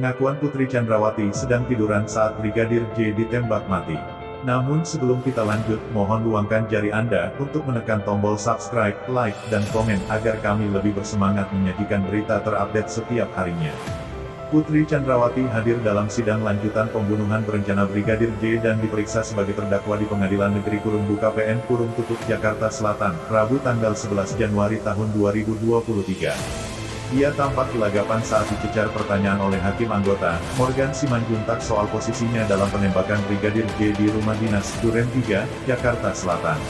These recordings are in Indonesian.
pengakuan Putri Chandrawati sedang tiduran saat Brigadir J ditembak mati. Namun sebelum kita lanjut, mohon luangkan jari Anda untuk menekan tombol subscribe, like, dan komen agar kami lebih bersemangat menyajikan berita terupdate setiap harinya. Putri Chandrawati hadir dalam sidang lanjutan pembunuhan berencana Brigadir J dan diperiksa sebagai terdakwa di Pengadilan Negeri PN Tutup Jakarta Selatan, Rabu tanggal 11 Januari tahun 2023. Ia tampak gelagapan saat dicecar pertanyaan oleh hakim anggota, Morgan Simanjuntak soal posisinya dalam penembakan Brigadir J di rumah dinas Duren 3, Jakarta Selatan.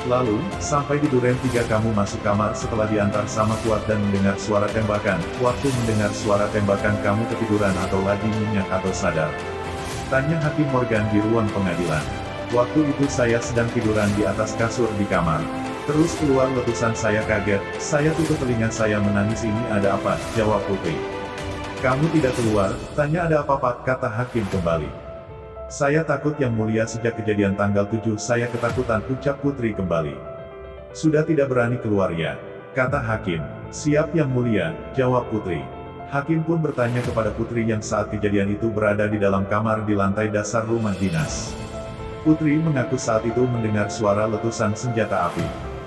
Lalu, sampai di Duren 3 kamu masuk kamar setelah diantar sama Kuat dan mendengar suara tembakan. Waktu mendengar suara tembakan kamu ketiduran atau lagi nyenyak atau sadar? Tanya Hakim Morgan di ruang pengadilan. Waktu itu saya sedang tiduran di atas kasur di kamar. Terus keluar letusan, saya kaget, saya tutup telinga, saya menangis. Ini ada apa? Jawab Putri. Kamu tidak keluar? Tanya ada apa Pak? Kata Hakim kembali. Saya takut Yang Mulia, sejak kejadian tanggal 7 saya ketakutan, ucap Putri kembali. Sudah tidak berani keluar ya? Kata Hakim. Siap Yang Mulia, jawab Putri. Hakim pun bertanya kepada Putri yang saat kejadian itu berada di dalam kamar di lantai dasar rumah dinas. Putri mengaku saat itu mendengar suara letusan senjata api.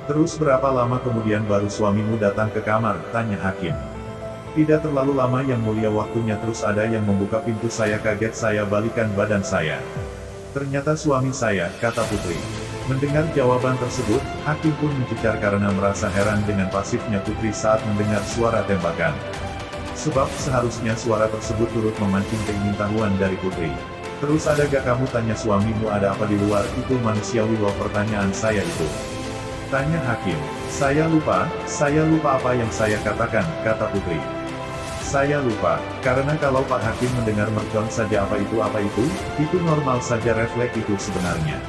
Terus berapa lama kemudian baru suamimu datang ke kamar? Tanya Hakim. Tidak terlalu lama Yang Mulia, waktunya terus ada yang membuka pintu, saya kaget, saya balikan badan saya. Ternyata suami saya, kata Putri. Mendengar jawaban tersebut, Hakim pun mencecar karena merasa heran dengan pasifnya Putri saat mendengar suara tembakan. Sebab seharusnya suara tersebut turut memancing keingintahuan dari Putri. Terus ada gak kamu? Tanya suamimu. Ada apa di luar? Itu manusiawi loh pertanyaan saya itu. Tanya Hakim. Saya lupa apa yang saya katakan, kata Putri. Saya lupa, karena kalau Pak Hakim mendengar mercon saja apa itu normal saja, refleks itu sebenarnya.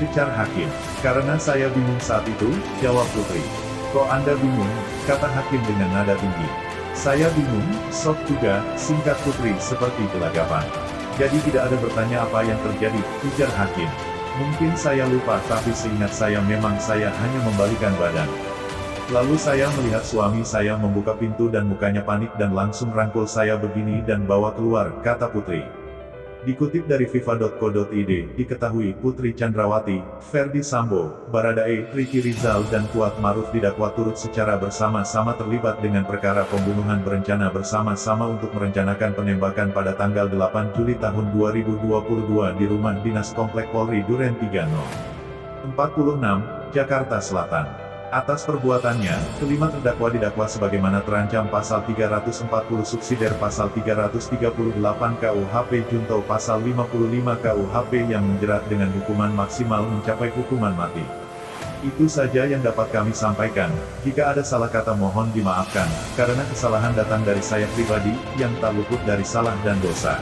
Cecar Hakim. Karena saya bingung saat itu, jawab Putri. Kok Anda bingung? Kata Hakim dengan nada tinggi. Saya bingung, sok juga, singkat Putri seperti gelagapan. Jadi tidak ada bertanya apa yang terjadi, ujar Hakim. Mungkin saya lupa, tapi seingat saya memang saya hanya membalikan badan. Lalu saya melihat suami saya membuka pintu dan mukanya panik dan langsung rangkul saya begini dan bawa keluar, kata Putri. Dikutip dari viva.co.id, diketahui Putri Chandrawati, Ferdi Sambo, Baradae, Ricky Rizal dan Kuat Maruf didakwa turut secara bersama-sama terlibat dengan perkara pembunuhan berencana bersama-sama untuk merencanakan penembakan pada tanggal 8 Juli tahun 2022 di rumah dinas Komplek Polri Duren 3 No. 46, Jakarta Selatan. Atas perbuatannya, kelima terdakwa didakwa sebagaimana terancam pasal 340 subsidiar pasal 338 KUHP junto pasal 55 KUHP yang menjerat dengan hukuman maksimal mencapai hukuman mati. Itu saja yang dapat kami sampaikan. Jika ada salah kata mohon dimaafkan, karena kesalahan datang dari saya pribadi, yang tak luput dari salah dan dosa.